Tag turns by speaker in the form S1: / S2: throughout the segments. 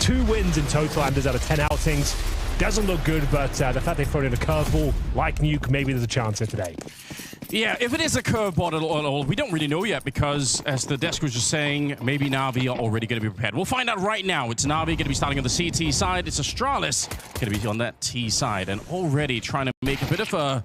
S1: 2 wins in total, Anders, out of 10 outings. Doesn't look good, but the fact they've thrown in a curveball like Nuke, maybe there's a chance here today.
S2: Yeah, if it is a curveball at all, we don't really know yet because, as the desk was just saying, maybe NAVI are already going to be prepared. We'll find out right now. It's NAVI going to be starting on the CT side. It's Astralis going to be on that T side and already trying to make a bit of a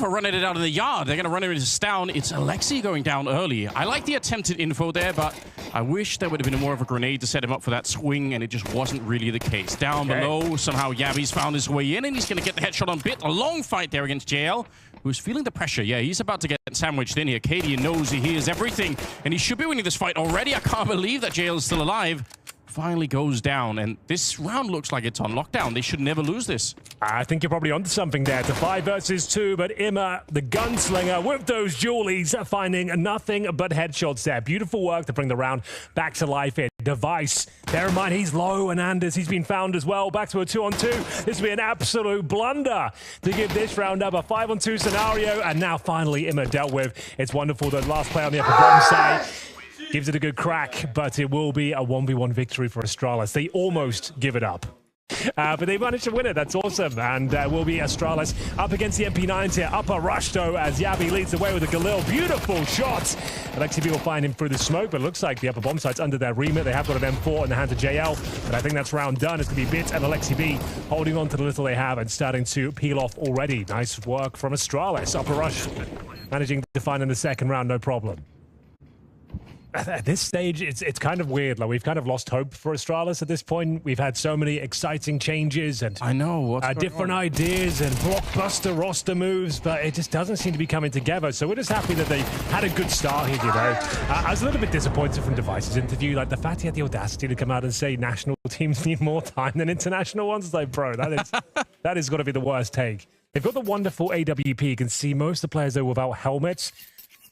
S2: run at it out in the yard. They're going to run it into down. It's Alexi going down early. I like the attempted info there, but I wish there would have been more of a grenade to set him up for that swing, and it just wasn't really the case. Down below, somehow Yavi's found his way in, and he's going to get the headshot on Bit. A long fight there against JL, who's feeling the pressure. Yeah, he's about to get sandwiched in here. Cadian knows he hears everything, and he should be winning this fight already. I can't believe that JL is still alive. Finally goes down, and this round looks like it's on lockdown. They should never lose this.
S1: I think you're probably onto something there. It's a 5 versus 2, but Imma, the gunslinger, with those Julies, finding nothing but headshots there. Beautiful work to bring the round back to life here. Device, bear in mind he's low, and Anders, he's been found as well. Back to a 2-on-2. This will be an absolute blunder to give this round up a 5-on-2 scenario, and now finally Imma dealt with. It's wonderful. The last play on the upper bomb side gives it a good crack, but it will be a 1v1 victory for Astralis. They almost give it up. But they managed to win it. That's awesome. And will be Astralis up against the MP9s here. Upper rush, though, as Yavi leads the way with a Galil. Beautiful shots. Alexi B will find him through the smoke, but it looks like the upper bomb site's under their remit. They have got an M4 in the hands of JL, but I think that's round done. It's going to be Bit and Alexi B holding on to the little they have and starting to peel off already. Nice work from Astralis. Upper rush managing to find in the second round, no problem. At this stage, it's kind of weird. Like, we've kind of lost hope for Astralis at this point. We've had so many exciting changes and
S2: I know
S1: different ideas and blockbuster roster moves, but it just doesn't seem to be coming together. So we're just happy that they had a good start here, you know. I was a little bit disappointed from Device's interview. Like, the fact he had the audacity to come out and say national teams need more time than international ones. It's like, bro, that is got to be the worst take. They've got the wonderful AWP. You can see most of the players, though, without helmets.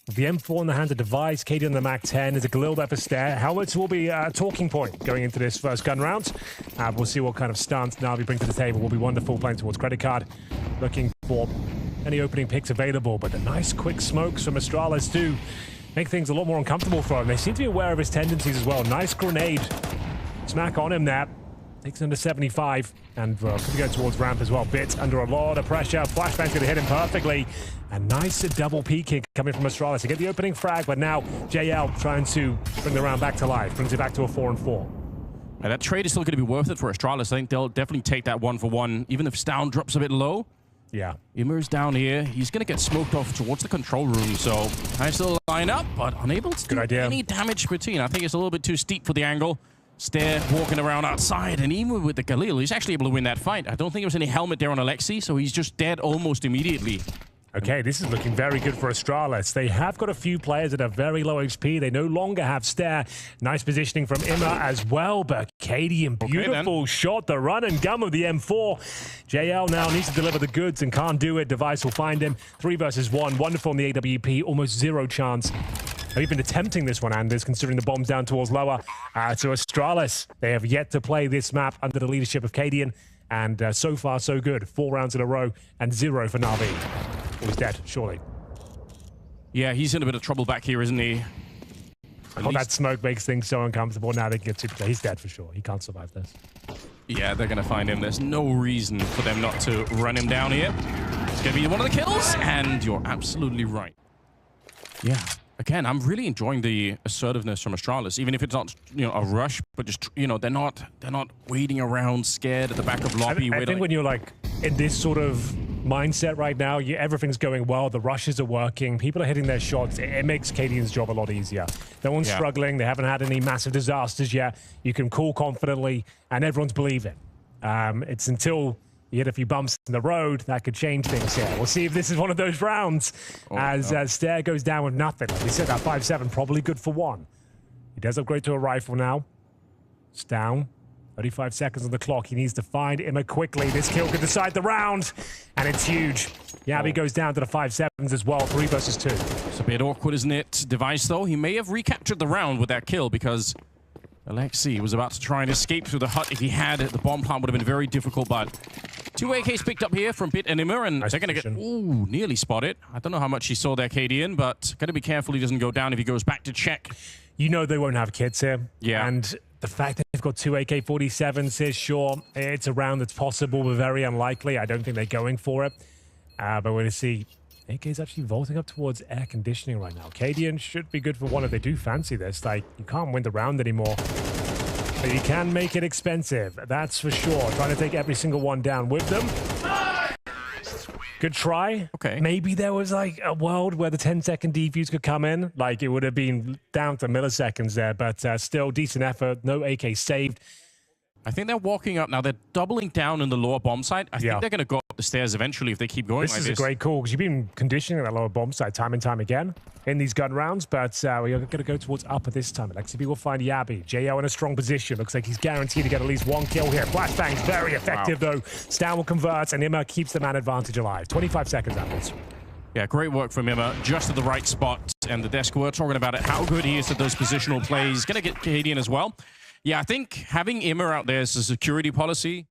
S1: The M4 in the hands of Device, KD on the Mac 10. There's a Galil there for Stare. Helmets will be a talking point going into this first gun round. We'll see what kind of stance NAVI bring to the table. Will be wonderful playing towards credit card. Looking for any opening picks available, but the nice quick smokes from Astralis do make things a lot more uncomfortable for him. They seem to be aware of his tendencies as well. Nice grenade. Smack on him there. Takes him to 75, and could be going towards ramp as well. Bit under a lot of pressure. Flashbang's going to hit him perfectly. A nice double peeking coming from Astralis to get the opening frag, but now JL trying to bring the round back to life. Brings it back to a 4-on-4.
S2: And that trade is still going to be worth it for Astralis. I think they'll definitely take that 1-for-1, even if Stown drops a bit low.
S1: Yeah.
S2: Immer's down here. He's going to get smoked off towards the control room, so nice little line up, but unable to do any damage to Patin. I think it's a little bit too steep for the angle. Stare walking around outside, and even with the Galil, he's actually able to win that fight. I don't think there was any helmet there on Alexi, so he's just dead almost immediately.
S1: Okay, this is looking very good for Astralis. They have got a few players that are very low HP. They no longer have Stare. Nice positioning from Imma as well, but Cadian, beautiful shot, the run and gun of the M4. JL now needs to deliver the goods and can't do it. Device will find him. 3 versus 1. Wonderful in the AWP. Almost zero chance of even attempting this one, Anders, considering the bomb's down towards lower. To Astralis, they have yet to play this map under the leadership of Cadian, and so far so good. 4 rounds in a row and 0 for NAVI. Oh, he's dead, surely.
S2: Yeah, he's in a bit of trouble back here, isn't he?
S1: That smoke makes things so uncomfortable. Now they can get super. He's dead for sure. He can't survive this.
S2: Yeah, they're going to find him. There's no reason for them not to run him down here. It's going to be one of the kills, and you're absolutely right. Yeah. Again, I'm really enjoying the assertiveness from Astralis, even if it's not, a rush, but just, they're not waiting around scared at the back of lobby.
S1: I think when you're like in this sort of mindset right now, everything's going well, the rushes are working, people are hitting their shots, it makes Cadian's job a lot easier. No one's struggling, they haven't had any massive disasters yet. You can call confidently, and everyone's believing. It's until you hit a few bumps in the road that could change things here. We'll see if this is one of those rounds as Stare goes down with nothing. We said that 5-7, probably good for 1. He does upgrade to a rifle now. It's down. 35 seconds on the clock. He needs to find Imma quickly. This kill could decide the round, and it's huge. Yavi goes down to the 5-7s as well. 3 versus 2.
S2: It's a bit awkward, isn't it? Device, though, he may have recaptured the round with that kill because Alexi was about to try and escape through the hut. If he had it, the bomb plant would have been very difficult, but 2 AKs picked up here from Bit and Imma, and they're going to get, nearly spotted. I don't know how much he saw there, Cadian, but got to be careful he doesn't go down if he goes back to check.
S1: You know they won't have kids here.
S2: Yeah.
S1: And The fact that they've got 2 AK-47s here, sure, it's a round that's possible, but very unlikely. I don't think they're going for it. But we're going to see AK's actually vaulting up towards air conditioning right now. Cadian should be good for one if they do fancy this. Like, you can't win the round anymore. But you can make it expensive, that's for sure. Trying to take every single one down with them. Good try.
S2: Okay.
S1: Maybe there was like a world where the 10-second defuse could come in. Like, it would have been down to milliseconds there, but still decent effort. No AK saved.
S2: I think they're walking up now. They're doubling down in the lower bomb site. I think they're going to go up the stairs eventually if they keep going like this.
S1: This is a great call because you've been conditioning that lower bomb site time and time again in these gun rounds, but we're going to go towards upper this time. LXB will find Yabi. JL in a strong position. Looks like he's guaranteed to get at least one kill here. Flashbang's very effective though. Stan will convert and Imma keeps the man advantage alive. 25 seconds afterwards.
S2: Yeah, great work from Imma, just at the right spot. And the desk were talking about it, how good he is at those positional plays. Going to get Cadian as well. Yeah, I think having Imma out there as a security policy.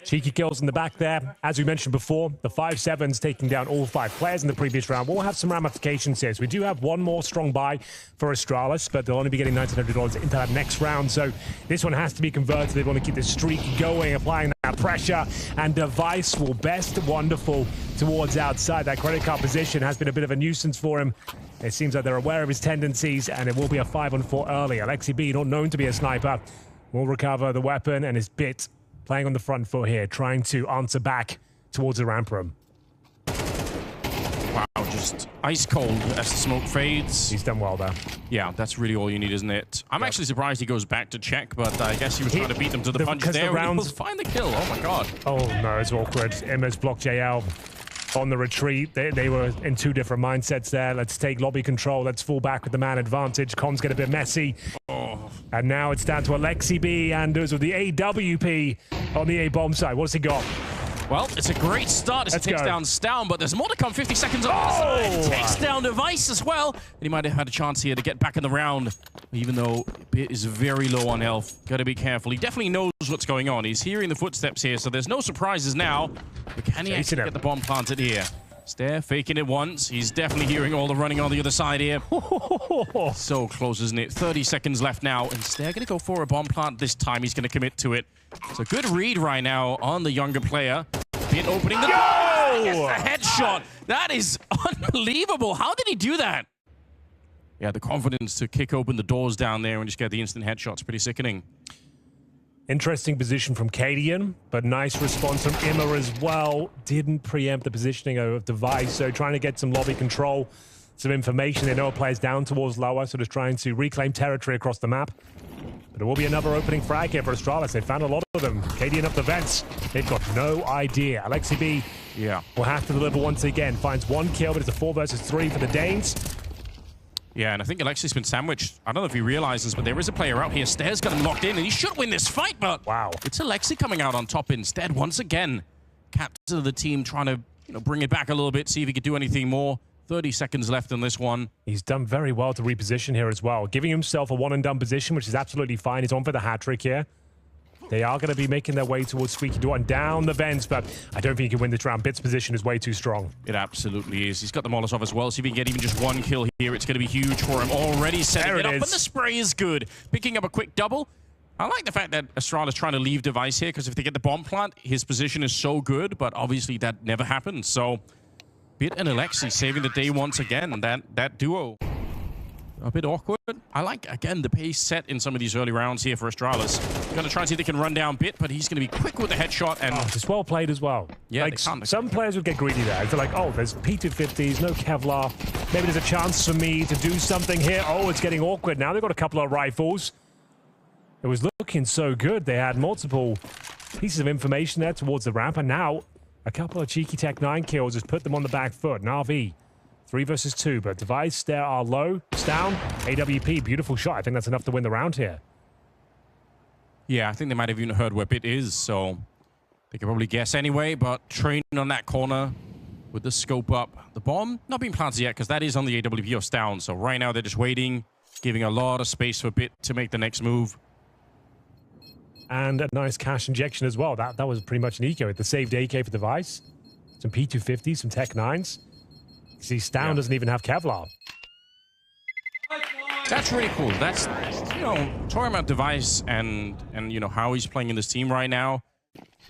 S1: Cheeky kills in the back there. As we mentioned before, the 5-7's taking down all 5 players in the previous round. We'll have some ramifications here. So we do have one more strong buy for Astralis, but they'll only be getting $1,900 into that next round. So this one has to be converted. They want to keep this streak going, applying that pressure. And Device will best wonderful towards outside. That credit card position has been a bit of a nuisance for him. It seems like they're aware of his tendencies, and it will be a 5-on-4 early. Alexi B, not known to be a sniper, will recover the weapon and is bit. Playing on the front foot here, trying to answer back towards the ramp room.
S2: Wow, just ice cold as the smoke fades.
S1: He's done well there.
S2: Yeah, that's really all you need, isn't it? I'm actually surprised he goes back to check, but I guess he was trying to beat them to the punch there. He'll find the kill. Oh my god.
S1: Oh no, it's awkward. Imma's blocked JL on the retreat. They were in 2 different mindsets there. Let's take lobby control. Let's fall back with the man advantage. Comms get a bit messy. And now it's down to Alexi B. Anders with the AWP on the A-bomb side. What's he got?
S2: Well, it's a great start as he takes down Stown, but there's more to come. 50 seconds on the side. Takes down Device as well. And he might have had a chance here to get back in the round, even though Bit is very low on health. Got to be careful. He definitely knows what's going on. He's hearing the footsteps here, so there's no surprises now. But can he actually get the bomb planted here? Stair faking it once. He's definitely hearing all the running on the other side here. So close, isn't it? 30 seconds left now. And Stair going to go for a bomb plant this time. He's going to commit to it. It's a good read right now on the younger player. Bit opening the door. The headshot. That is unbelievable. How did he do that? Yeah, the confidence to kick open the doors down there and just get the instant headshots. Pretty sickening.
S1: Interesting position from Cadian, but nice response from Imma as well. Didn't preempt the positioning of Device, so trying to get some lobby control, some information. They know a player's down towards lower, so just trying to reclaim territory across the map. But it will be another opening frag here for Astralis. They found a lot of them. Cadian up the vents. They've got no idea. Alexi B will have to deliver once again. Finds 1 kill, but it's a 4 versus 3 for the Danes.
S2: Yeah, and I think Alexi's been sandwiched. I don't know if he realizes, but there is a player out here. Stair's got him locked in, and he should win this fight, but
S1: wow,
S2: it's Alexi coming out on top instead once again. Captain of the team trying to bring it back a little bit, see if he could do anything more. 30 seconds left in this one. He's
S1: done very well to reposition here as well, giving himself a one-and-done position, which is absolutely fine. He's on for the hat-trick here. They are going to be making their way towards Squeaky Door and down the vents, but I don't think he can win this round. Bit's position is way too strong.
S2: It absolutely is. He's got the Molotov as well, so if he can get even just 1 kill here, it's going to be huge for him. Already setting it up, but the spray is good. Picking up a quick double. I like the fact that Astralis is trying to leave Device here, because if they get the bomb plant, his position is so good, but obviously that never happens. So, Bit and Alexi saving the day once again. That duo. A bit awkward. I like, again, the pace set in some of these early rounds here for Astralis. Going to try and see if they can run down Bit, but he's going to be quick with the headshot. And
S1: it's well played as well.
S2: Yeah,
S1: like, some players would get greedy there. They're like, oh, there's P250s, no Kevlar. Maybe there's a chance for me to do something here. Oh, it's getting awkward. Now they've got a couple of rifles. It was looking so good. They had multiple pieces of information there towards the ramp, and now a couple of cheeky Tech 9 kills just put them on the back foot. NAVI. 3 versus 2, but Device there are low. It's down. AWP, beautiful shot. I think that's enough to win the round here.
S2: Yeah, I think they might have even heard where Bit is, so they could probably guess anyway, but training on that corner with the scope up. The bomb not being planted yet, because that is on the AWP or down, so right now they're just waiting, giving a lot of space for Bit to make the next move.
S1: And a nice cash injection as well. That was pretty much an eco. The saved AK for Device. Some P250s, some Tech 9s. See, Stown doesn't even have Kevlar.
S2: That's really cool. That's, you know, talking about Device and you know, how he's playing in this team right now.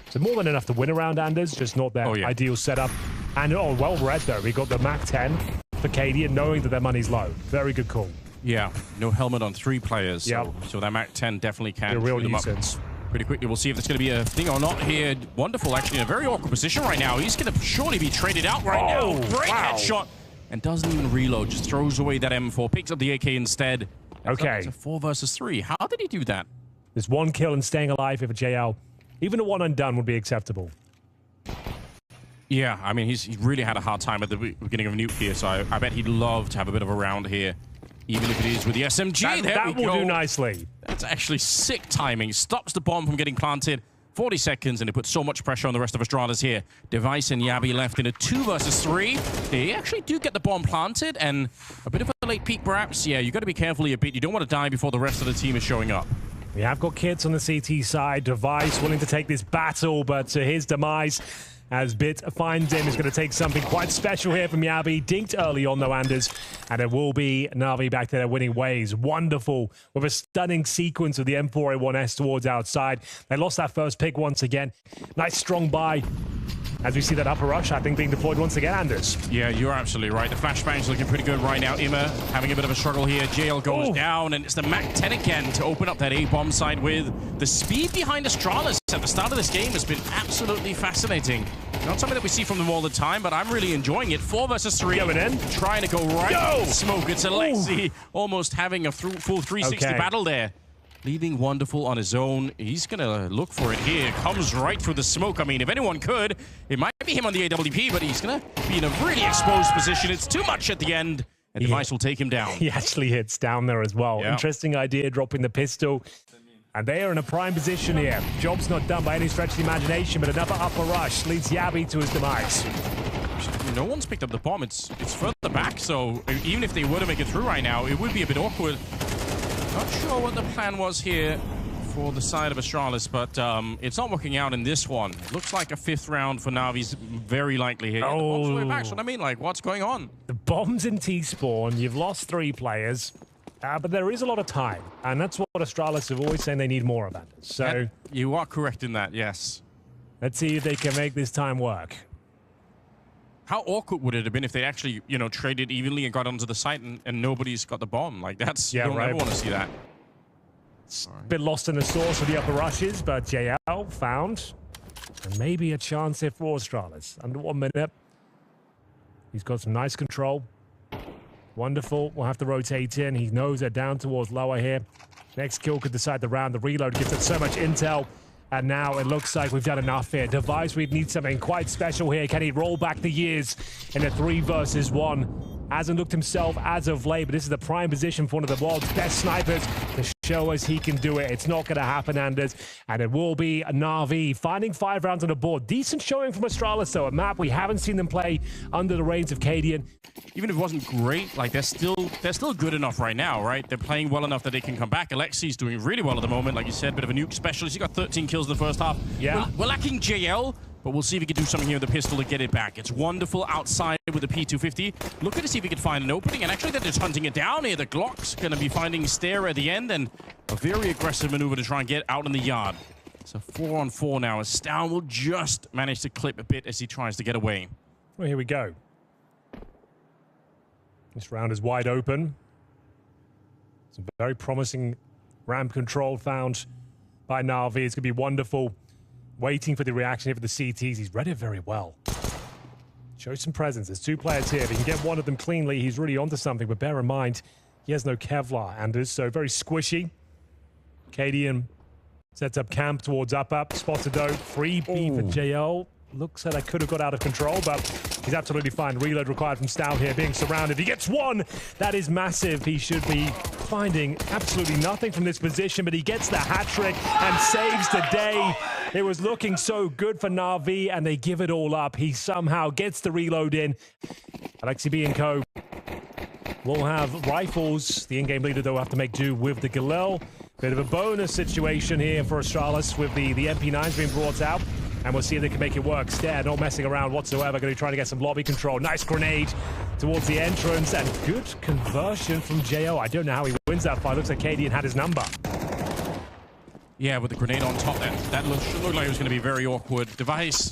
S1: So more than enough to win around Anders, just not their ideal setup. And well read though. We got the Mac 10 for KD and knowing that their money's low. Very good call.
S2: Yeah, no helmet on 3 players.
S1: Yep.
S2: So that Mac 10 definitely can
S1: a real
S2: shoot them up
S1: nuisance.
S2: Pretty quickly. We'll see if it's going to be a thing or not here. Wonderful, actually, in a very awkward position right now. He's going to surely be traded out right now. Great headshot. And doesn't even reload. Just throws away that M4. Picks up the AK instead.
S1: Okay.
S2: It's a 4 versus 3. How did he do that?
S1: There's 1 kill and staying alive here for JL. Even a 1 undone would be acceptable.
S2: Yeah, I mean, he really had a hard time at the beginning of Nuke here, so I bet he'd love to have a bit of a round here. Even if it is with the SMG.
S1: That will do nicely.
S2: That's actually sick timing. Stops the bomb from getting planted. 40 seconds, and it puts so much pressure on the rest of Astralis here. Device and Yabi left in a 2 versus 3. They actually do get the bomb planted, and a bit of a late peek, perhaps. Yeah, you got to be careful a bit. You don't want to die before the rest of the team is showing up.
S1: We have got kids on the CT side. Device willing to take this battle, but to his demise, as Bit finds him, is going to take something quite special here from Yabi. Dinked early on, though, Anders. And it will be Navi back to their winning ways. Wonderful, with a stunning sequence of the M4A1S towards outside. They lost that first pick once again. Nice strong buy. As we see that upper rush, I think, being deployed once again, Anders.
S2: Yeah, you're absolutely right. The flashbang's looking pretty good right now. Ima having a bit of a struggle here. JL goes down, and it's the Mac 10 again to open up that A-bomb side with. The speed behind Astralis at the start of this game has been absolutely fascinating. Not something that we see from them all the time, but I'm really enjoying it. 4 versus 3.
S1: Going in.
S2: Trying to go right. Smoke. It's Alexi almost having a full 360 battle there. Leaving Wonderful on his own. He's going to look for it here. Comes right through the smoke. I mean, if anyone could, it might be him on the AWP, but he's going to be in a really exposed position. It's too much at the end, and Device will take him down.
S1: He actually hits down there as well.
S2: Yeah.
S1: Interesting idea, dropping the pistol. And they are in a prime position here. Job's not done by any stretch of the imagination, but another upper rush leads Yabi to his demise.
S2: No one's picked up the bomb. It's further back, so even if they were to make it through right now, it would be a bit awkward. Not sure what the plan was here for the side of Astralis, but it's not working out in this one. It looks like a 5th round for Navi's very likely here. Yeah, the bomb's way back, so I mean, like, what's going on?
S1: The bomb's in T-spawn. You've lost 3 players, but there is a lot of time, and that's what Astralis have always saying they need more of. So
S2: you are correct in that, yes.
S1: Let's see if they can make this time work.
S2: How awkward would it have been if they actually, you know, traded evenly and got onto the site and nobody's got the bomb? Like, that's, you don't ever want to see that.
S1: It's a bit lost in the source of the upper rushes, but JL found. And maybe a chance here for Astralis. Under 1 minute. He's got some nice control. Wonderful. We'll have to rotate in. He knows they're down towards lower here. Next kill could decide the round. The reload gives us so much intel. And now it looks like we've done enough here. Device, we need something quite special here. Can he roll back the years in a 3 versus 1? Hasn't looked himself as of late, but this is the prime position for one of the world's best snipers to show us he can do it. It's not going to happen, Anders. And it will be a Navi finding 5 rounds on the board. Decent showing from Astralis, though. A map we haven't seen them play under the reins of Cadian.
S2: Even if it wasn't great, like, they're still good enough right now, right? They're playing well enough that they can come back. Alexi's doing really well at the moment. Like you said, bit of a nuke specialist. He got 13 kills in the first half.
S1: Yeah.
S2: We're lacking JL, but we'll see if he can do something here with the pistol to get it back. It's Wonderful outside with the P250. Looking to see if he can find an opening, and actually they're just hunting it down here. The Glock's going to be finding Stair at the end, and a very aggressive maneuver to try and get out in the yard. It's a 4-on-4 now, as Stown will just manage to clip a bit as he tries to get away.
S1: Well, here we go. This round is wide open. Some very promising ramp control found by Navi. It's going to be Wonderful. Waiting for the reaction here for the CTs. He's read it very well. Shows some presence. There's 2 players here. If he can get one of them cleanly, he's really onto something. But bear in mind, he has no Kevlar, Anders, so very squishy. Cadian sets up camp towards up. Spots a dope. Free B for JL. Looks like I could have got out of control, but he's absolutely fine. Reload required from Stout here, being surrounded. He gets 1. That is massive. He should be finding absolutely nothing from this position, but he gets the hat trick and saves the day. It was looking so good for Navi, and they give it all up. He somehow gets the reload in. Alexi B and co will have rifles. The in-game leader, though, will have to make do with the Galil. Bit of a bonus situation here for Astralis with the MP9s being brought out. And we'll see if they can make it work. Stair, not messing around whatsoever. Going to be trying to get some lobby control. Nice grenade. towards the entrance, and good conversion from JO. I don't know how he wins that fight. Looks like Cadian had his number.
S2: Yeah, with the grenade on top, that looked like it was going to be very awkward. Device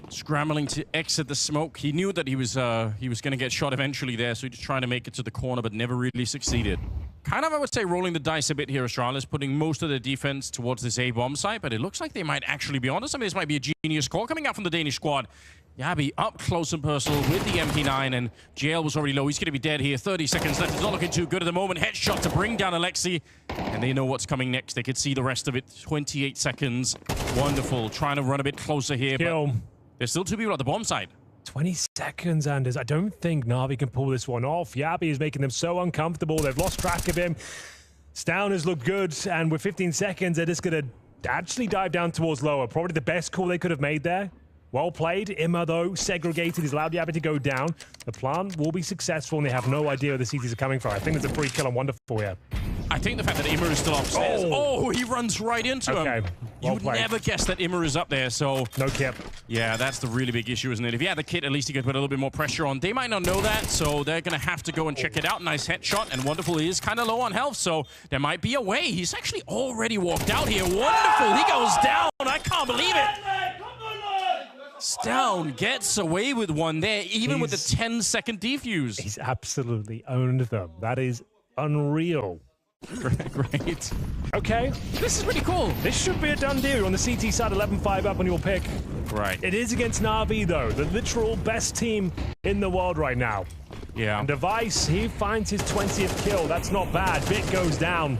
S2: scrambling to exit the smoke. He knew that he was going to get shot eventually there, so he just trying to make it to the corner, but never really succeeded. Kind of, I would say, rolling the dice a bit here, Astralis, putting most of their defense towards this A-bomb site, but it looks like they might actually be honest. I mean, this might be a genius call coming out from the Danish squad. Yabi up close and personal with the MP9, and JL was already low. He's going to be dead here. 30 seconds left. It's not looking too good at the moment. Headshot to bring down Alexi, and they know what's coming next. They could see the rest of it. 28 seconds. Wonderful. Trying to run a bit closer here,
S1: Kill.
S2: but there's still 2 people at the bomb site. 20
S1: seconds, Anders. I don't think NAVI can pull this one off. Yabi is making them so uncomfortable. They've lost track of him. Stown has looked good, and with 15 seconds, they're just going to actually dive down towards lower. Probably the best call they could have made there. Well played. Imma, though, segregated. He's allowed Yabi to go down. The plan will be successful, and they have no idea where the CTs are coming from. I think there's a free kill on Wonderful here.
S2: I think the fact that Imma is still upstairs. Oh, he runs right into him.
S1: Well
S2: You'd never guess that Imma is up there, so...
S1: No kit.
S2: Yeah, that's the really big issue, isn't it? If he had the kit, at least he could put a little bit more pressure on. They might not know that, so they're going to have to go and check it out. Nice headshot, and Wonderful is kind of low on health, so there might be a way. He's actually already walked out here. Wonderful. He goes down. I can't believe it. Stown gets away with one there, even with the 10-second defuse.
S1: He's absolutely owned them. That is unreal.
S2: Great.
S1: Okay.
S2: This is pretty cool.
S1: This should be a done deal. You're on the CT side, 11-5 up on your pick.
S2: Right.
S1: It is against NAVI, though. The literal best team in the world right now.
S2: Yeah.
S1: And Device, he finds his 20th kill. That's not bad. Bit goes down.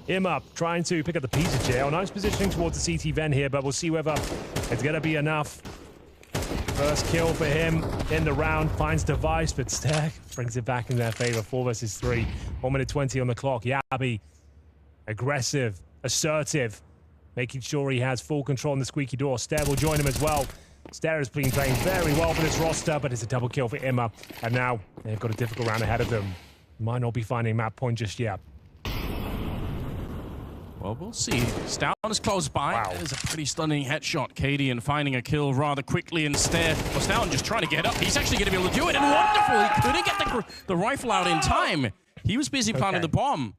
S1: Imma trying to pick up the piece of jail. Nice positioning towards the CT vent here, but we'll see whether it's going to be enough. First kill for him in the round, finds Device, but Stack brings it back in their favor. 4 versus 3. 1 minute 20 on the clock. Yabi, aggressive, assertive, making sure he has full control on the squeaky door. Stair will join him as well. Stair has been playing very well for this roster, but it's a double kill for Imma. And now they've got a difficult round ahead of them. Might not be finding map point just yet.
S2: Well, we'll see. Stown is close by.
S1: Wow.
S2: That is a pretty stunning headshot. Cadian finding a kill rather quickly instead. Well, Stown just trying to get up. He's actually going to be able to do it, and Wonderful. He couldn't get the rifle out in time. He was busy planting the bomb.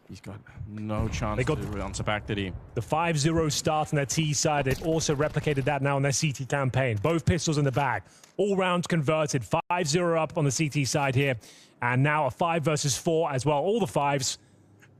S2: He's got no chance to answer back, did he? The
S1: 5-0 start on their T side. They've also replicated that now on their CT campaign. Both pistols in the bag. All rounds converted. 5-0 up on the CT side here. And now a 5 versus 4 as well. All the 5s.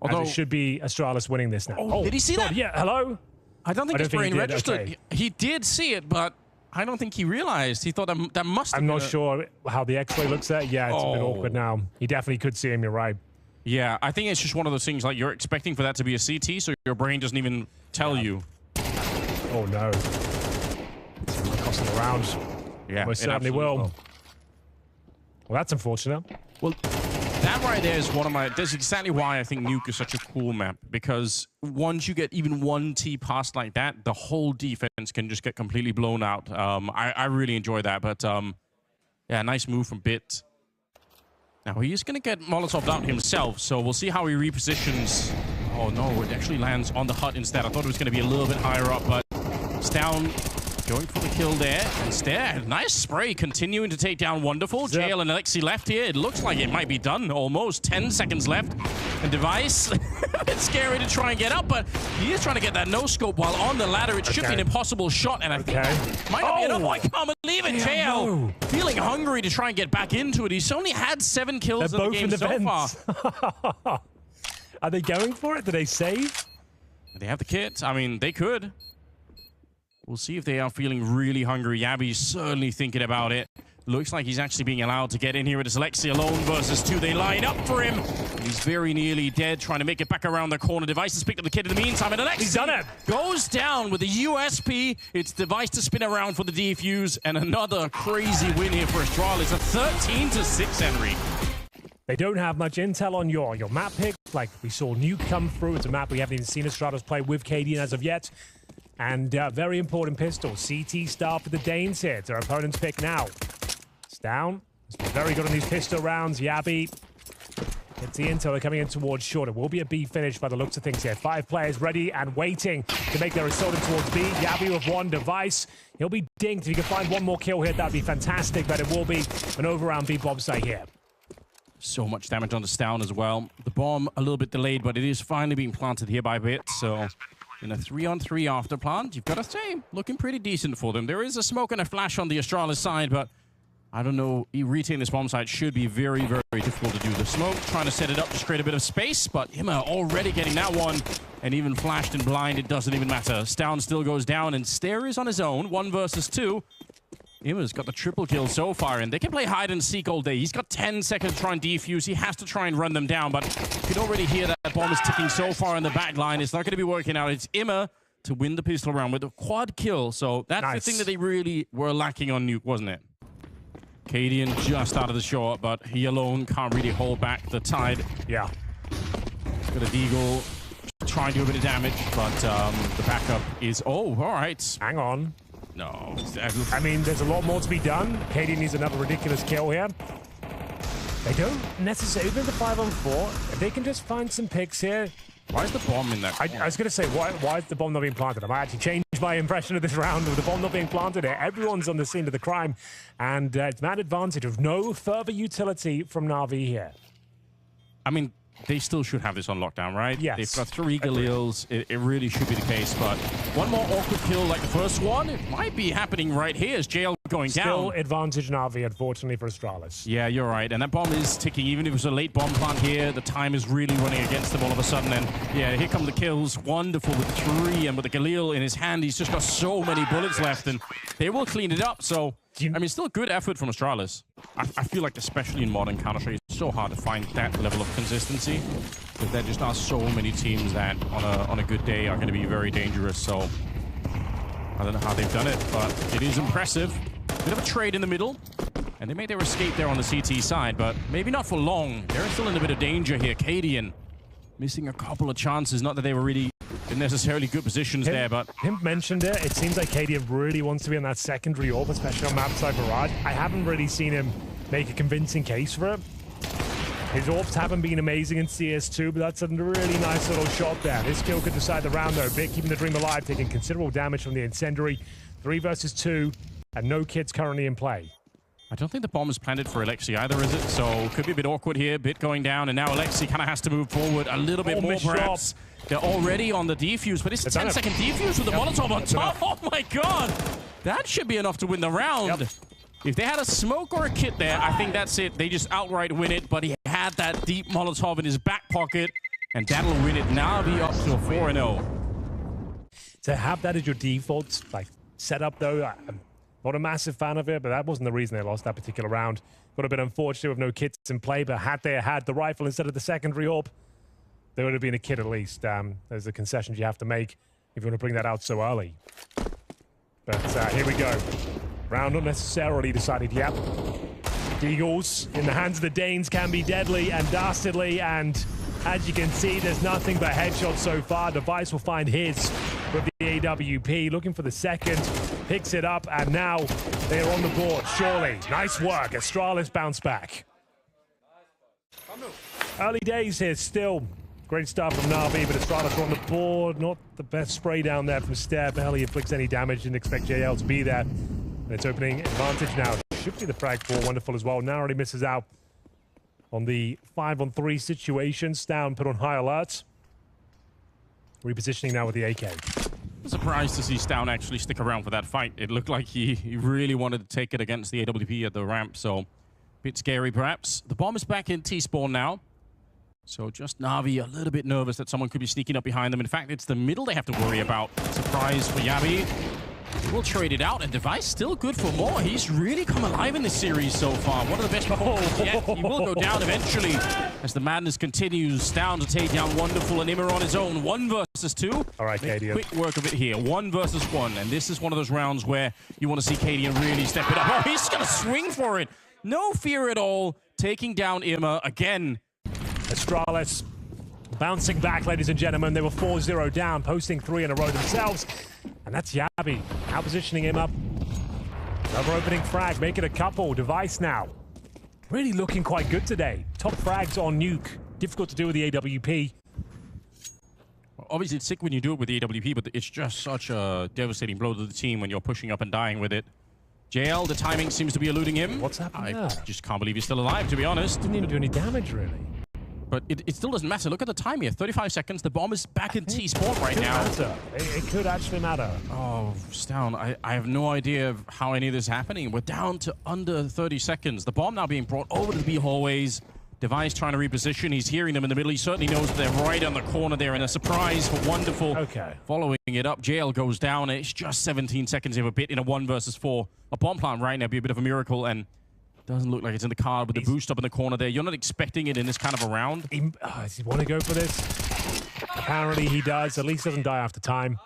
S1: Although it should be Astralis winning this now.
S2: Oh, did he see that?
S1: Yeah, hello?
S2: I don't think his brain registered.
S1: Okay.
S2: He did see it, but I don't think he realized. He thought that must have
S1: I'm
S2: been
S1: not sure how the X-ray looks there. Yeah, it's a bit awkward now. He definitely could see him, you're right.
S2: Yeah, I think it's just one of those things like you're expecting for that to be a CT, so your brain doesn't even tell you.
S1: Oh, no. It's really costing the rounds.
S2: Yeah,
S1: most certainly will. Well, that's unfortunate.
S2: Well, that right there is one of my... That's exactly why I think Nuke is such a cool map, because once you get even one T pass like that, the whole defense can just get completely blown out. I really enjoy that, but yeah, nice move from Bit. Now, he's going to get Molotov'd out himself, so we'll see how he repositions. Oh, no, it actually lands on the hut instead. I thought it was going to be a little bit higher up, but it's down... Going for the kill there. Instead, nice spray, continuing to take down Wonderful. JL and Alexi left here. It looks like it might be done almost. 10 seconds left. And Device, it's scary to try and get up, but he is trying to get that no-scope while on the ladder. It should be an impossible shot, and I think it might not be enough. I can't believe it. JL feeling hungry to try and get back into it. He's only had 7 kills in the game so far.
S1: Are they going for it? Do they save?
S2: They have the kit. I mean, they could. We'll see if they are feeling really hungry. Yabi's certainly thinking about it. Looks like he's actually being allowed to get in here. It is Alexi alone versus 2. They line up for him. He's very nearly dead, trying to make it back around the corner. Device has picked up the kid in the meantime, and Alexi goes down with the USP. It's Device to spin around for the defuse, and another crazy win here for Astralis. A 13-6, Henry.
S1: They don't have much intel on your map pick. Like, we saw Nuke come through. It's a map we haven't even seen Astralis play with Cadian as of yet. And very important pistol. CT start for the Danes here. It's their opponent's pick now. It's down. It's been very good on these pistol rounds. Yabi It's the intel. They're coming in towards short. It will be a B finish by the looks of things here. 5 players ready and waiting to make their assault in towards B. Yabi with 1 device. He'll be dinged. If he can find 1 more kill here, that'd be fantastic, but it will be an overround B bomb site here.
S2: So much damage on the Stown as well. The bomb a little bit delayed, but it is finally being planted here by Bit. So in a 3-on-3 after plant, you've got to say, looking pretty decent for them. There is a smoke and a flash on the Astralis side, but I don't know, retaining this bomb site should be very, very difficult to do. The smoke, trying to set it up, just create a bit of space, but Imma already getting that one, and even flashed and blind, it doesn't even matter. Stown still goes down, and Stair is on his own, 1 versus 2. Imma's got the triple kill so far, and they can play hide and seek all day. He's got 10 seconds to try and defuse. He has to try and run them down, but you can already hear that bomb is ticking so far in the back line. It's not going to be working out. It's Imma to win the pistol round with a quad kill, so that's the thing that they really were lacking on Nuke, wasn't it? Cadian just out of the short, but he alone can't really hold back the tide.
S1: Yeah.
S2: Got a Deagle, try and do a bit of damage, but the backup is... Oh, all right.
S1: Hang on.
S2: No.
S1: I mean, there's a lot more to be done. Cadian needs another ridiculous kill here. They don't necessarily... Even the 5-on-4, if they can just find some picks here...
S2: Why is the bomb in that?
S1: I was going to say, why is the bomb not being planted? I might actually change my impression of this round with the bomb not being planted here. Everyone's on the scene of the crime, and it's an advantage of no further utility from NAVI here.
S2: I mean, they still should have this on lockdown, right?
S1: Yes.
S2: They've got 3 Galils. It really should be the case, but 1 more awkward kill like the first one, it might be happening right here as JL going down.
S1: Still advantage NAVI, unfortunately, for Astralis.
S2: Yeah, you're right. And that bomb is ticking. Even if it's a late bomb plant here, the time is really running against them all of a sudden. And yeah, here come the kills. Wonderful with 3, and with the Galil in his hand, he's just got so many bullets left, and they will clean it up. So, I mean, still good effort from Astralis. I feel like, especially in modern Counter-Strike, it's so hard to find that level of consistency. Because there just are so many teams that on a good day are going to be very dangerous. So, I don't know how they've done it, but it is impressive. Bit of a trade in the middle, and they made their escape there on the CT side, but maybe not for long. They're still in a bit of danger here. Cadian missing a couple of chances. Not that they were really in necessarily good positions there, but...
S1: Him mentioned it. It seems like Cadian really wants to be on that secondary orb, especially on map side Barrage. I haven't really seen him make a convincing case for it. His orbs haven't been amazing in CS2, but that's a really nice little shot there. This kill could decide the round, though. Bit keeping the dream alive, taking considerable damage from the incendiary. 3 versus 2. And no kids currently in play.
S2: I don't think the bomb is planted for Alexi either, is it? So could be a bit awkward here. Bit going down, and now Alexi kind of has to move forward a little bit more, perhaps. They're already on the defuse, but it's a 10-second defuse with the Molotov on top. Oh my god! That should be enough to win the round. Yep. If they had a smoke or a kit there, I think that's it. They just outright win it, but he had that deep Molotov in his back pocket, and that'll win it. NAVI up to a 4-0.
S1: To have that as your default setup, though, not a massive fan of it, but that wasn't the reason they lost that particular round. Got a bit unfortunate with no kits in play, but had they had the rifle instead of the secondary orb, there would have been a kit at least. There's the concessions you have to make if you want to bring that out so early. But here we go. Round not necessarily decided yet. Deagles in the hands of the Danes can be deadly and dastardly, and as you can see, there's nothing but headshots so far. Device will find his with the AWP, looking for the second, picks it up, and now they are on the board, surely. Nice work, Astralis bounce back. Early days here still. Great stuff from NAVI, but Astralis are on the board. Not the best spray down there from Stair. Barely inflicts any damage. Didn't expect JL to be there. And it's opening advantage now. Should be the frag 4, wonderful as well. Narrowly misses out on the 5-on-3 situation. Stown put on high alert. Repositioning now with the AK.
S2: I'm surprised to see Stown actually stick around for that fight. It looked like he really wanted to take it against the AWP at the ramp, so a bit scary perhaps. The bomb is back in T-spawn now. So just NAVI a little bit nervous that someone could be sneaking up behind them. In fact, it's the middle they have to worry about. Surprise for Yabi. We'll trade it out, and Device still good for more. He's really come alive in this series so far. One of the best performances yet. He will go down eventually as the madness continues. Down to take down Wonderful and Immer on his own. 1 versus 2.
S1: All right, Cadian.
S2: Quick work of it here. 1 versus 1. And this is one of those rounds where you want to see Cadian really step it up. Oh, he's going to swing for it. No fear at all. Taking down Immer again.
S1: Astralis bouncing back, ladies and gentlemen. They were 4-0 down, posting 3 in a row themselves. And that's Yabi, now positioning him up. Another opening frag, make it a couple. Device now. Really looking quite good today. Top frags on Nuke difficult to do with the AWP.
S2: Obviously, it's sick when you do it with the AWP, but it's just such a devastating blow to the team when you're pushing up and dying with it. JL, the timing seems to be eluding him.
S1: What's happening
S2: I just can't believe he's still alive, to be honest.
S1: Didn't even do any damage, really.
S2: But it still doesn't matter. Look at the time here. 35 seconds. The bomb is back in T-Spawn right now.
S1: It could actually matter.
S2: Oh, Stown, I have no idea of how any of this is happening. We're down to under 30 seconds. The bomb now being brought over to the B hallways. Device trying to reposition. He's hearing them in the middle. He certainly knows they're right on the corner there. And a surprise for Wonderful.
S1: Okay.
S2: Following it up. JL goes down. It's just 17 seconds of a bit in a 1 versus 4. A bomb plant right now would be a bit of a miracle. And doesn't look like it's in the card with the boost up in the corner there. You're not expecting it in this kind of a round.
S1: Does he want to go for this? Apparently he does. At least doesn't die after time.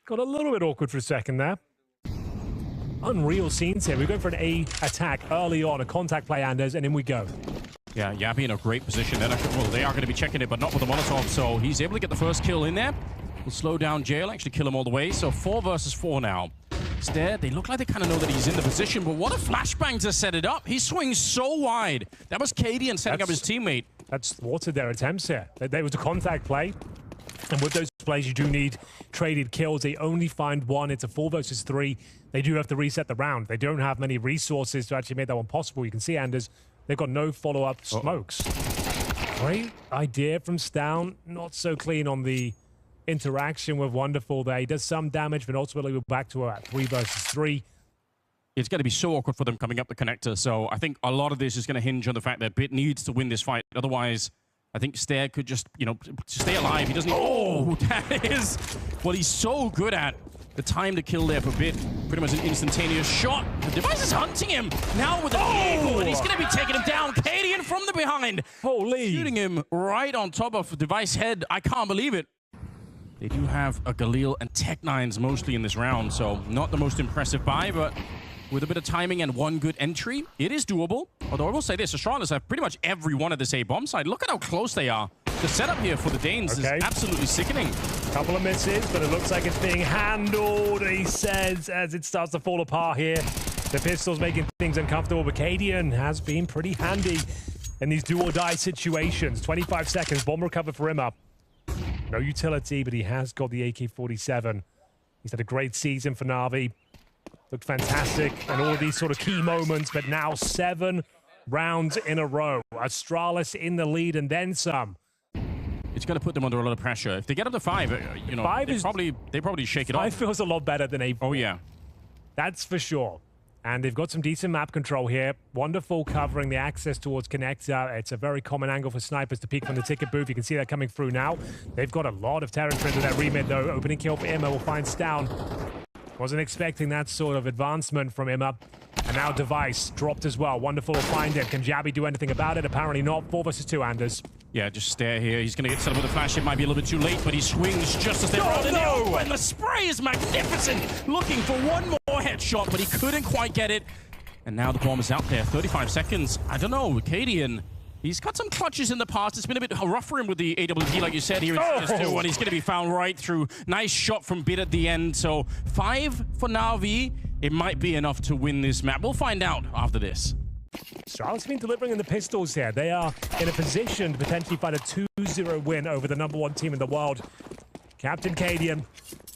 S1: Got a little bit awkward for a second there. Unreal scenes here. We're going for an A attack early on. A contact play, Anders, and in we go. Yeah,
S2: Yabi in a great position. Well, they are going to be checking it, but not with the Molotov. So he's able to get the first kill in there. Will slow down JL, actually kill him all the way. So 4 versus 4 now. There, they look like they kind of know that he's in the position, but what a flashbang to set it up. He swings so wide. That was Cadian setting up his teammate.
S1: That's thwarted their attempts here. There was a contact play, and with those plays, you do need traded kills. They only find 1. It's a 4 versus 3. They do have to reset the round. They don't have many resources to actually make that one possible. You can see, Anders, they've got no follow-up smokes. Great idea from Stown. Not so clean on the interaction with Wonderful there. He does some damage, but ultimately we're back to a 3 versus 3.
S2: It's going to be so awkward for them coming up the connector. So I think a lot of this is going to hinge on the fact that Bit needs to win this fight. Otherwise, I think Stair could just, stay alive. He doesn't... Oh, that is what he's so good at. The time to kill there for Bit. Pretty much an instantaneous shot. The Device is hunting him now with the vehicle, and he's going to be taking him down. Cadian from the behind.
S1: Holy.
S2: Shooting him right on top of the Device head. I can't believe it. They do have a Galil and Tech-9s mostly in this round, so not the most impressive buy, but with a bit of timing and 1 good entry, it is doable. Although I will say this, Astralis have pretty much every one at this A-bomb side. Look at how close they are. The setup here for the Danes is absolutely sickening.
S1: Couple of misses, but it looks like it's being handled, he says, as it starts to fall apart here. The pistol's making things uncomfortable, but Cadian has been pretty handy in these do-or-die situations. 25 seconds, bomb recover for him up. No utility, but he has got the AK-47. He's had a great season for NAVI. Looked fantastic, and all of these sort of key moments, but now 7 rounds in a row. Astralis in the lead, and then some.
S2: It's going to put them under a lot of pressure. If they get up to 5, they probably shake it off.
S1: 5 feels a lot better than 8.
S2: Oh, yeah.
S1: That's for sure. And they've got some decent map control here. Wonderful covering the access towards connector. It's a very common angle for snipers to peek from the ticket booth. You can see that coming through now. They've got a lot of territory into that remit, though. Opening kill for Imma will find Stown. Wasn't expecting that sort of advancement from Imma. And now Device dropped as well. Wonderful will find it. Can Jabby do anything about it? Apparently not. 4 versus 2, Anders.
S2: Yeah, just stare here. He's going to get set up with a flash. It might be a little bit too late, but he swings just as they roll in. Oh, and the spray is magnificent. Looking for one more headshot, but he couldn't quite get it. And now the bomb is out there. 35 seconds. I don't know. Cadian, he's got some clutches in the past. It's been a bit rough for him with the AWP, like you said, here in CS2, and he's going to be found right through. Nice shot from Bit at the end. So 5 for NAVI. It might be enough to win this map. We'll find out after this.
S1: Astralis have been delivering in the pistols here. They are in a position to potentially find a 2-0 win over the #1 team in the world. Captain Cadian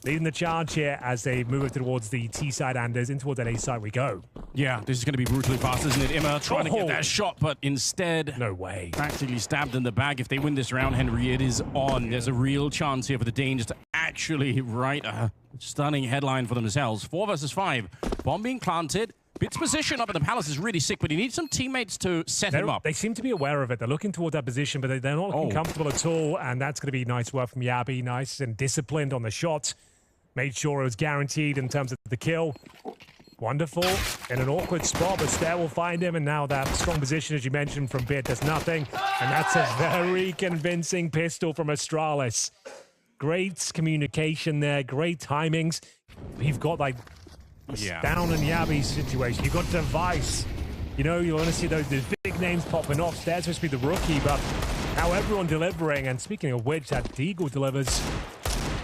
S1: leading the charge here as they move towards the T side, Anders. In towards that A side we go.
S2: Yeah, this is going to be brutally fast, isn't it? Imma trying to get that shot, but instead...
S1: No way.
S2: Practically stabbed in the back. If they win this round, Henry, it is on. There's a real chance here for the Danes to actually write a stunning headline for themselves. 4 versus 5. Bomb being planted. Bit's position up in the palace is really sick, but he needs some teammates to set him up.
S1: They seem to be aware of it. They're looking toward that position, but they're not looking comfortable at all, and that's going to be nice work from Yabi. Nice and disciplined on the shot. Made sure it was guaranteed in terms of the kill. Wonderful. In an awkward spot, but Stair will find him, and now that strong position, as you mentioned, from Bit, does nothing. And that's a very convincing pistol from Astralis. Great communication there, great timings. We've got, like, Down and Yabi's situation. You've got Device. You know, you want to see those big names popping off. Stair's supposed to be the rookie, but now everyone delivering. And speaking of which, that Deagle delivers.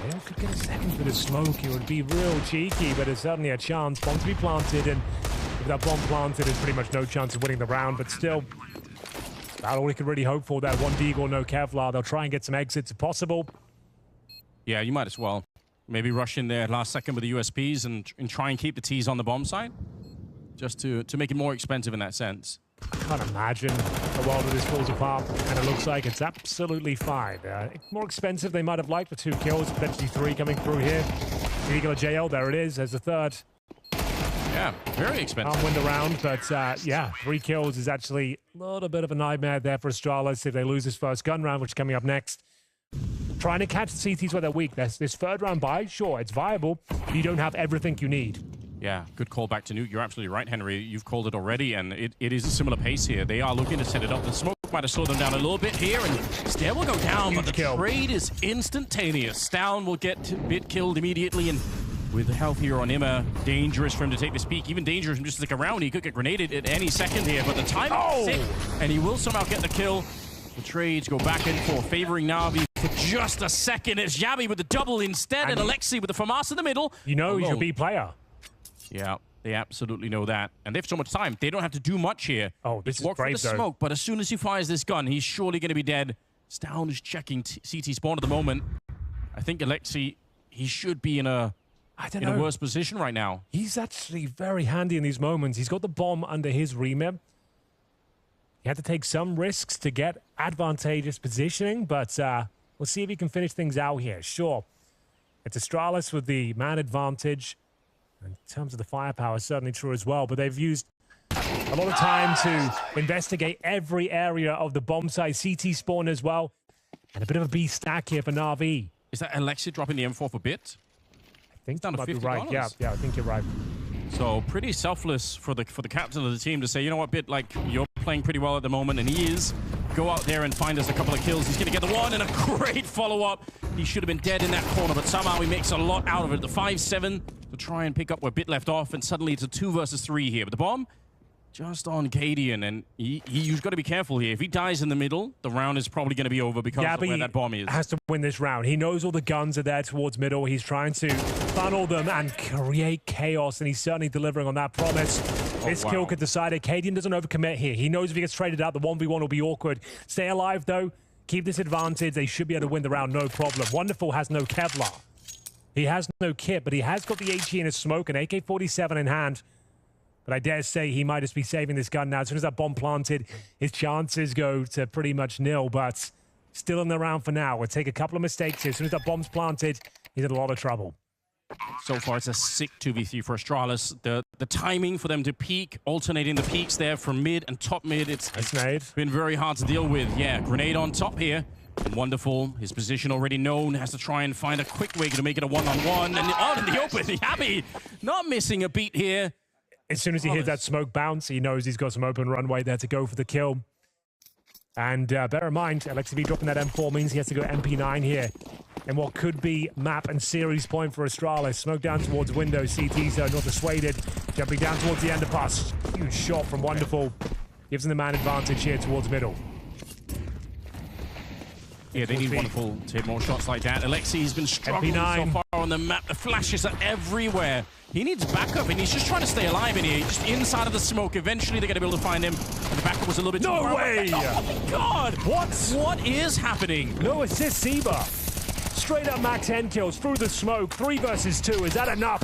S1: They could get a second bit of smoke. It would be real cheeky, but there's certainly a chance. Bomb to be planted, and with that bomb planted, there's pretty much no chance of winning the round, but still, about all we could really hope for. That one Deagle, no Kevlar. They'll try and get some exits if possible.
S2: Yeah, you might as well. Maybe rush in there last second with the USPs and try and keep the T's on the bomb side. Just to make it more expensive in that sense.
S1: I can't imagine a world where this falls apart, and it looks like it's absolutely fine. More expensive they might have liked with 2 kills, potentially 3 coming through here. Eagle of JL, there it is, there's the 3rd.
S2: Yeah, very expensive.
S1: Can't win the round, but yeah, 3 kills is actually a little bit of a nightmare there for Astralis if they lose this first gun round, which is coming up next. Trying to catch the CTs where they're weak. This 3rd round buy, sure, it's viable, but you don't have everything you need.
S2: Yeah, good call back to Newt. You're absolutely right, Henry. You've called it already, and it is a similar pace here. They are looking to set it up. The smoke might have slowed them down a little bit here, and Stair will go down, but the trade is instantaneous. Stown will get a bit killed immediately, and with the health here on Imma, dangerous for him to take this peek. Even dangerous for him just to stick around. He could get grenaded at any second here, but the time is sick, and he will somehow get the kill. The trades go back and forth, favoring Navi for just a second. It's Yabi with the double instead, and Alexi with the FAMAS in the middle.
S1: You know he's your B player.
S2: Yeah, they absolutely know that. And they have so much time. They don't have to do much here.
S1: Oh, this is
S2: brave, for the smoke, but as soon as he fires this gun, he's surely going to be dead. Stown is checking CT spawn at the moment. I think Alexi, he should be in a worse position right now.
S1: He's actually very handy in these moments. He's got the bomb under his remit. He had to take some risks to get advantageous positioning, but we'll see if he can finish things out here. Sure, it's Astralis with the man advantage. In terms of the firepower, certainly true as well, but they've used a lot of time to investigate every area of the bomb site, CT spawn as well, and a bit of a B stack here for NAVI.
S2: Is that Alexi dropping the M4 for bit?
S1: I think
S2: down to $50.
S1: Right. Yeah, I think you're right.
S2: So pretty selfless for the captain of the team to say, you know what, Bit, like, you're playing pretty well at the moment, and he is. Go out there and find us a couple of kills. He's going to get the one and a great follow-up. He should have been dead in that corner, but somehow he makes a lot out of it. The 5-7 to try and pick up where Bit left off, and suddenly it's a 2 versus 3 here. But the bomb just on Cadian, and you've got to be careful here. If he dies in the middle, the round is probably going to be over because of where that bomb is.
S1: Has to win this round. He knows all the guns are there towards middle. He's trying to funnel them and create chaos, and he's certainly delivering on that promise. This kill could decide it. Cadian doesn't overcommit here. He knows if he gets traded out, the 1v1 will be awkward. Stay alive, though. Keep this advantage. They should be able to win the round, no problem. Wonderful has no Kevlar. He has no kit, but he has got the HE in his smoke, an AK-47 in hand. But I dare say he might just be saving this gun now. As soon as that bomb planted, his chances go to pretty much nil, but still in the round for now. We'll take a couple of mistakes here. As soon as that bomb's planted, he's in a lot of trouble.
S2: So far, it's a sick 2v3 for Astralis. The timing for them to peak, alternating the peaks there from mid and top mid, it's been very hard to deal with. Yeah, grenade on top here. Wonderful. His position already known. Has to try and find a quick way to make it a one-on-one. And out in the open, Yabi not missing a beat here.
S1: As soon as he hears that smoke bounce, he knows he's got some open runway there to go for the kill. And bear in mind, Alexi dropping that M4 means he has to go MP9 here. And what could be map and series point for Astralis. Smoke down towards window, CT zone, not dissuaded. Jumping down towards the underpass. Huge shot from Wonderful. Gives him the man advantage here towards middle.
S2: Yeah, they need Wonderful to hit more shots like that. Alexi's been struggling so far on the map. The flashes are everywhere. He needs backup, and he's just trying to stay alive in here. Just inside of the smoke. Eventually, they're going to be able to find him. And the backup was a little bit too far.
S1: No way!
S2: Oh, my God! What is happening?
S1: No assist, Seba. Straight up max 10 kills through the smoke. 3 versus 2. Is that enough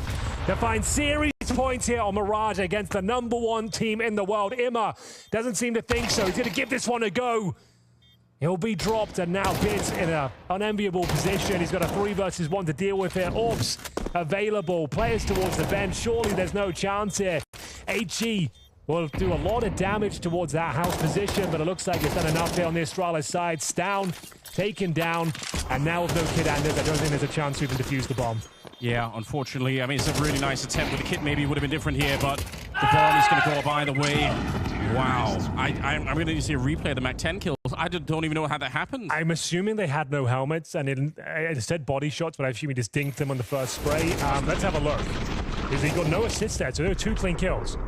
S1: to find series points here on Mirage against the #1 team in the world? Imma doesn't seem to think so. He's going to give this one a go. He'll be dropped, and now Bid's in an unenviable position. He's got a 3 versus 1 to deal with here. Orbs available. Players towards the bench. Surely there's no chance here. HE will do a lot of damage towards that house position, but it looks like it's done enough here on the Astralis side. Stown taken down, and now with no kit Anders, I don't think there's a chance to even defuse the bomb.
S2: Yeah, unfortunately. I mean, it's a really nice attempt with the kit. Maybe it would have been different here, but the bomb is going to go up either way. Wow. I'm going to need to see a replay of the Mac 10 kills. I don't even know how that happened.
S1: I'm assuming they had no helmets, and it said body shots, but I assume he just dinked them on the first spray. Let's have a look. He got no assists there, so there were 2 clean kills.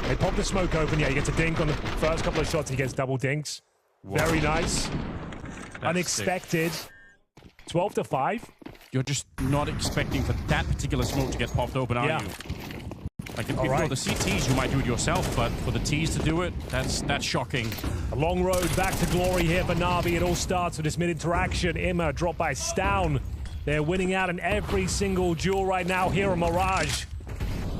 S1: They popped the smoke open. Yeah, he gets a dink on the first couple of shots. He gets double dinks. Wow. Very nice. That's unexpected. 12-5.
S2: You're just not expecting for that particular smoke to get popped open, are you? Like, if you know the CTs, you might do it yourself, but for the Ts to do it, that's shocking.
S1: A long road back to glory here for NAVI. It all starts with this mid-interaction. Imma dropped by Stown. They're winning out in every single duel right now here on Mirage.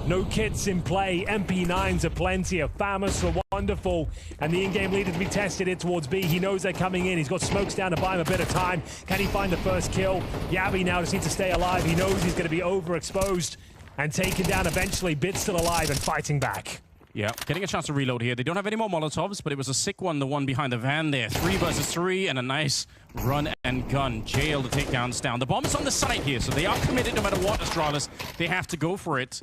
S1: No kits in play. MP9s are plenty. A FAMAS are wonderful. And the in-game leader to be tested here towards B. He knows they're coming in. He's got smokes down to buy him a bit of time. Can he find the first kill? Yavi now just needs to stay alive. He knows he's going to be overexposed and taken down eventually. Bit still alive and fighting back.
S2: Yeah, getting a chance to reload here. They don't have any more Molotovs, but it was a sick one, the one behind the van there. 3 versus 3 and a nice run and gun. Jail to take down Stown. The bomb's on the site here, so they are committed no matter what, Astralis. They have to go for it.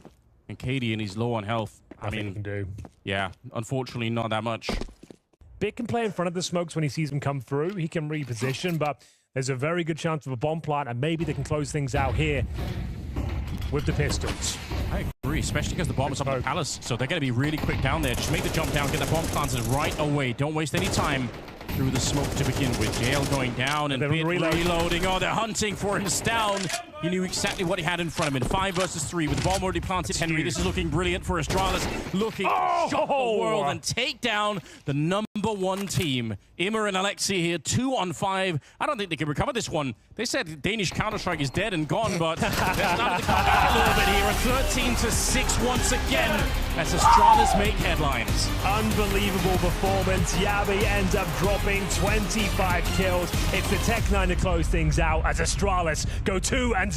S2: And Katie, and he's low on health. I mean,
S1: he can do.
S2: Yeah, unfortunately not that much.
S1: Bit can play in front of the smokes when he sees them come through. He can reposition, but there's a very good chance of a bomb plant, and maybe they can close things out here with the pistols.
S2: I agree, especially because the bomb is on the palace, so they're going to be really quick down there. Just make the jump down, get the bomb planted right away. Don't waste any time through the smoke to begin with. Jail going down and Bit reloading. Oh, they're hunting for him. Down. He knew exactly what he had in front of him. 5 versus 3 with the bomb already planted. Henry, this is looking brilliant for Astralis. Looking to shock the world and take down the #1 team. Imma and Alexi here, 2 on 5. I don't think they can recover this one. They said Danish Counter-Strike is dead and gone, but they're starting to come back a little bit here. A 13-6 once again as Astralis make headlines.
S1: Unbelievable performance. Yavi ends up dropping 25 kills. It's the Tech 9 to close things out as Astralis go 2-0.